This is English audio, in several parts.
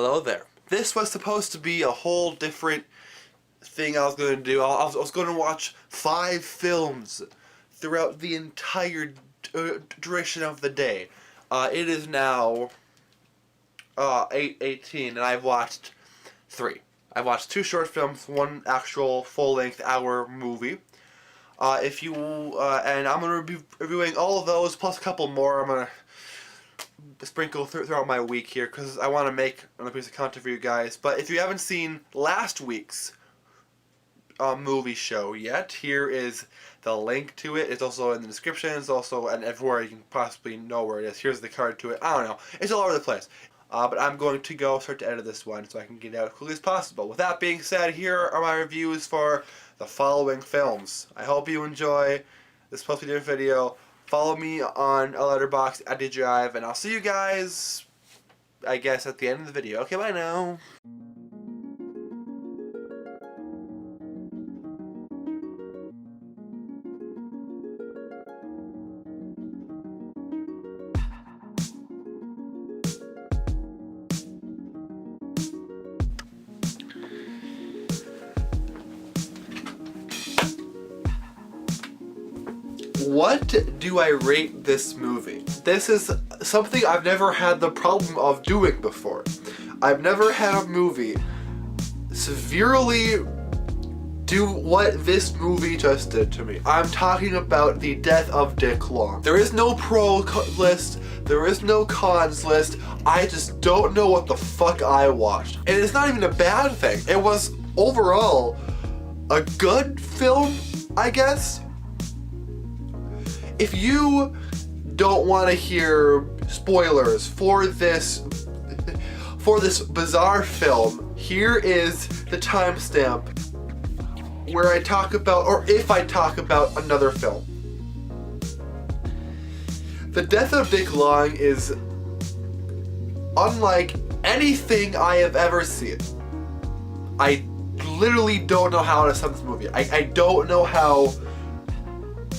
Hello there. This was supposed to be a whole different thing I was going to do. I was going to watch 5 films throughout the entire duration of the day. It is now 8:18 and I've watched 3. I've watched 2 short films, 1 actual full-length hour movie. And I'm going to be reviewing all of those plus a couple more. I'm going to sprinkle throughout my week here because I want to make another piece of content for you guys. But if you haven't seen last week's movie show yet, here is the link to it. It's also in the description. It's also and everywhere you can possibly know where it is. Here's the card to it. I don't know. It's all over the place. But I'm going to start to edit this one so I can get it out as quickly as possible. With that being said, here are my reviews for the following films. I hope you enjoy this supposed to be a different video. Follow me on Letterboxd at DJIve, and I'll see you guys, I guess, at the end of the video. Okay, bye now. What do I rate this movie? This is something I've never had the problem of doing before. I've never had a movie severely do what this movie just did to me. I'm talking about the death of Dick Long. There is no pro list, there is no cons list. I just don't know what the fuck I watched. And it's not even a bad thing. It was overall a good film, I guess. If you don't want to hear spoilers for this bizarre film, here is the timestamp where I talk about, or if I talk about, another film. The death of Dick Long is unlike anything I have ever seen. I literally don't know how to sum this movie. I don't know how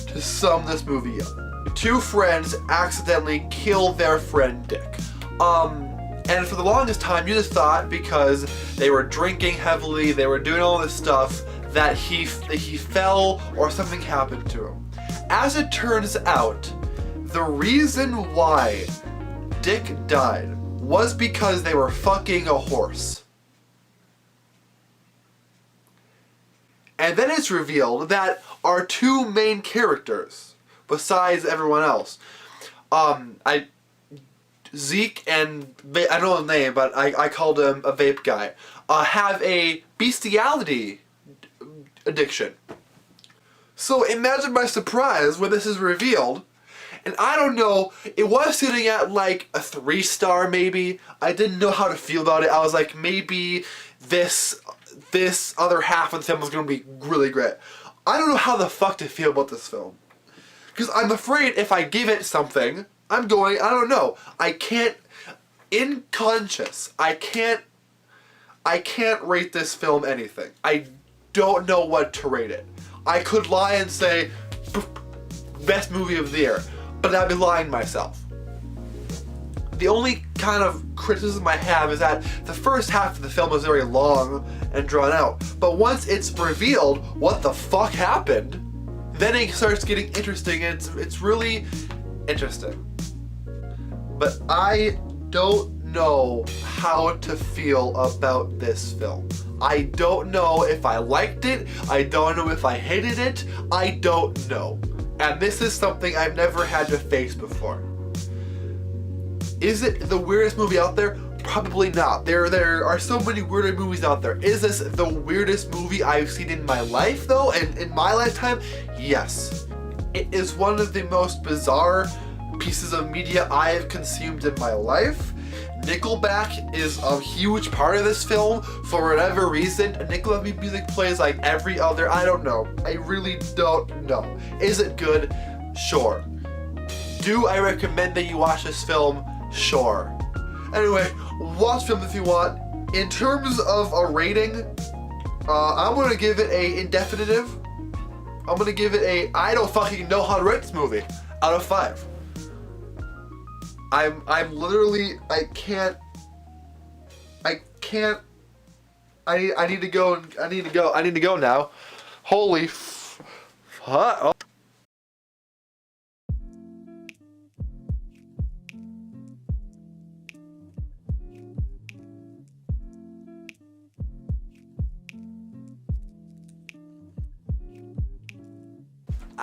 to sum this movie up. 2 friends accidentally kill their friend Dick. And for the longest time you just thought because they were drinking heavily, they were doing all this stuff, that he fell or something happened to him. As it turns out, the reason why Dick died was because they were fucking a horse. And then it's revealed that our 2 main characters, besides everyone else, Zeke and, I don't know his name, but I called him a vape guy, have a bestiality addiction. So imagine my surprise when this is revealed, and I don't know, it was sitting at like a 3-star maybe. I didn't know how to feel about it. I was like, maybe this other half of the film was going to be really great. I don't know how the fuck to feel about this film. Because I'm afraid if I give it something, I don't know. I can't, in conscience, I can't rate this film anything. I don't know what to rate it. I could lie and say, best movie of the year, but I'd be lying to myself. The only kind of criticism I have is that the first half of the film is very long and drawn out. But once it's revealed what the fuck happened, then it starts getting interesting, and it's really interesting. But I don't know how to feel about this film. I don't know if I liked it. I don't know if I hated it. I don't know. And this is something I've never had to face before. Is it the weirdest movie out there? Probably not. There are so many weirder movies out there. Is this the weirdest movie I've seen in my life though? And in my lifetime? Yes. It is one of the most bizarre pieces of media I have consumed in my life. Nickelback is a huge part of this film for whatever reason. Nickelback music plays like every other, I don't know. I really don't know. Is it good? Sure. Do I recommend that you watch this film? Sure. Anyway, watch film if you want. In terms of a rating, I'm gonna give it a indefinitive. I'm gonna give it a I don't fucking know how to rate this movie out of 5. I'm literally, I can't can't. I need to go. I need to go now. Holy fuck. Oh.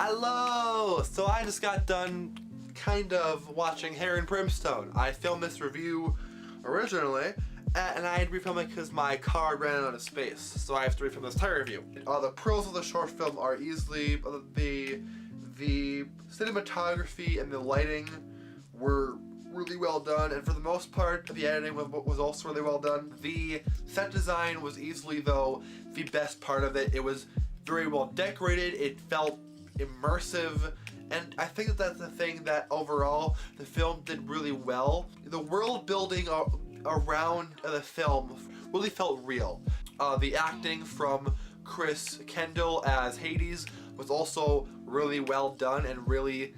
Hello! So I just got done kind of watching Harry and Brimstone. I filmed this review originally, and I had to refilm it because my card ran out of space. So I have to refilm this entire review. The pros of the short film are easily the cinematography and the lighting were really well done, and for the most part the editing was also really well done. The set design was easily, though, the best part of it. It was very well decorated, it felt immersive, and I think that's the thing that overall the film did really well. The world building around the film really felt real. The acting from Chris Kendall as Hades was also really well done and really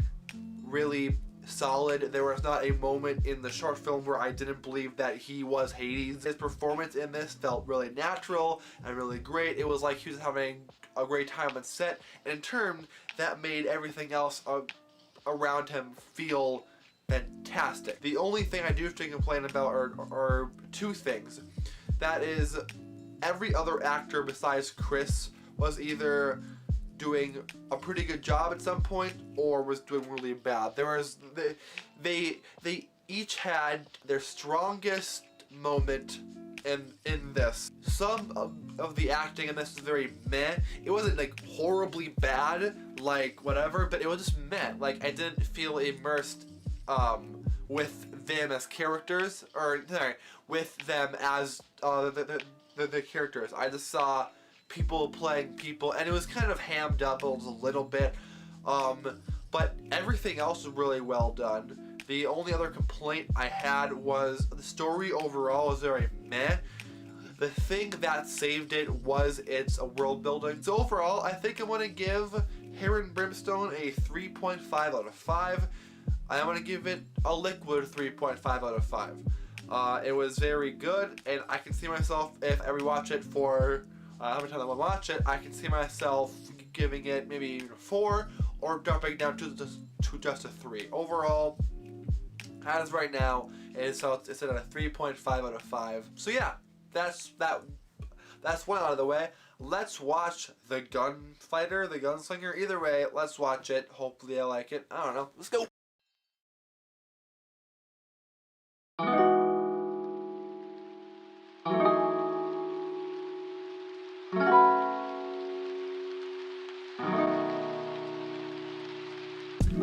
solid. There was not a moment in the short film where I didn't believe that he was Hades. His performance in this felt really natural and really great. It was like he was having a great time on set, and in turn that made everything else around him feel fantastic. The only thing I do have to complain about are two things. That is, every other actor besides Chris was either doing a pretty good job at some point or was doing really bad. They each had their strongest moment in this. Some of the acting in this is very meh. It wasn't like horribly bad, like whatever, but it was just meh. Like, I didn't feel immersed with them as characters, or sorry, with them as the characters. I just saw people playing people, and it was kind of hammed up a little bit, but everything else was really well done. The only other complaint I had was the story overall was very meh. The thing that saved it was its world building. So overall, I think I'm going to give Harry and Brimstone a 3.5 out of 5. I'm going to give it a liquid 3.5 out of 5. It was very good, and I can see myself, if I rewatch it for how many times I want to watch it, I can see myself giving it maybe a 4 or dropping down to just a 3. Overall, as of right now, it's at a 3.5 out of 5. So yeah, that's one out of the way. Let's watch The Gunfighter, The Gunslinger. Either way, let's watch it. Hopefully I like it. I don't know. Let's go.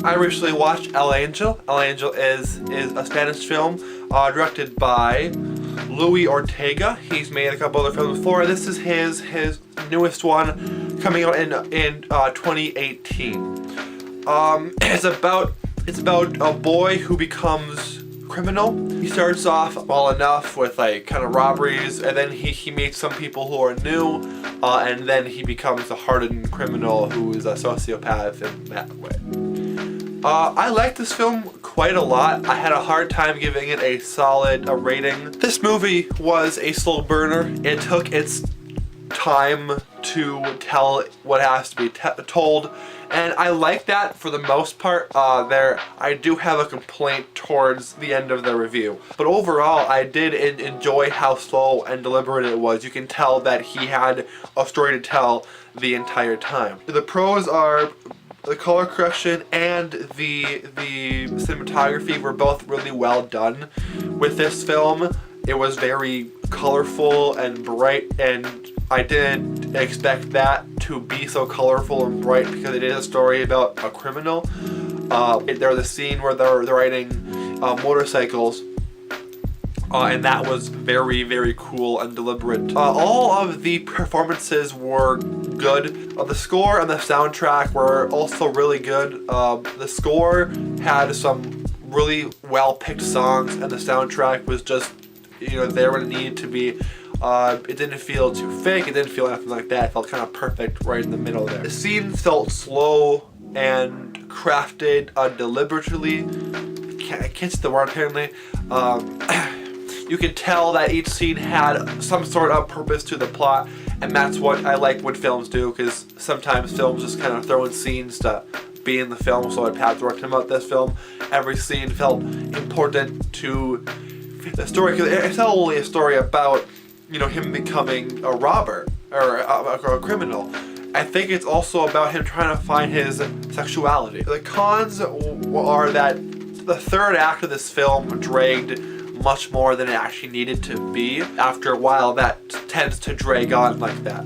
I recently watched El Angel. El Angel is a Spanish film directed by Luis Ortega. He's made a couple other films before. This is his newest one, coming out in 2018. It's about a boy who becomes criminal. He starts off well enough with like kind of robberies, and then he meets some people who are new, and then he becomes a hardened criminal who is a sociopath in that way. I like this film quite a lot. I had a hard time giving it a solid rating. This movie was a slow burner. It took its time to tell what has to be told, and I like that for the most part. I do have a complaint towards the end of the review, but overall I did enjoy how slow and deliberate it was. You can tell that he had a story to tell the entire time. The pros are the color correction and the cinematography were both really well done with this film. It was very colorful and bright, and I didn't expect that to be so colorful and bright because it is a story about a criminal. There's a scene where they're riding motorcycles, and that was very cool and deliberate. All of the performances were good. The score and the soundtrack were also really good. The score had some really well-picked songs, and the soundtrack was just, there when it needed to be. It didn't feel too fake, it didn't feel anything like that. It felt kind of perfect right in the middle there. The scene felt slow and crafted deliberately. I can't say the word apparently. You can tell that each scene had some sort of purpose to the plot, and that's what I like when films do, because sometimes films just kind of throw in scenes to be in the film, so I'd have to work about this film. Every scene felt important to the story, because it's not only a story about, you know, him becoming a robber or a criminal. I think it's also about him trying to find his sexuality. The cons are that the third act of this film dragged much more than it actually needed to be. After a while, that tends to drag on like that.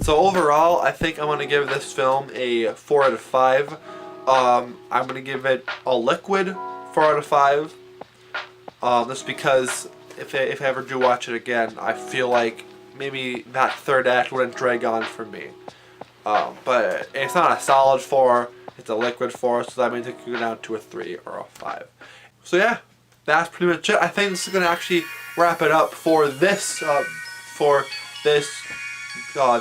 So overall, I think I'm gonna give this film a 4 out of 5. I'm gonna give it a liquid 4 out of 5. Just because if I ever do watch it again, I feel like maybe that third act wouldn't drag on for me. But it's not a solid 4, it's a liquid 4, so that means it could go down to a 3 or a 5. So yeah, that's pretty much it. I think this is going to actually wrap it up for this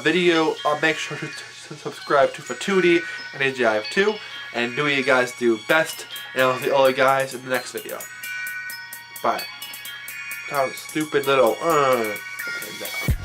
video. Make sure to subscribe to Fatootie and AJIF2, and do what you guys do best, and I'll see all you guys in the next video. Bye. That was a stupid little okay.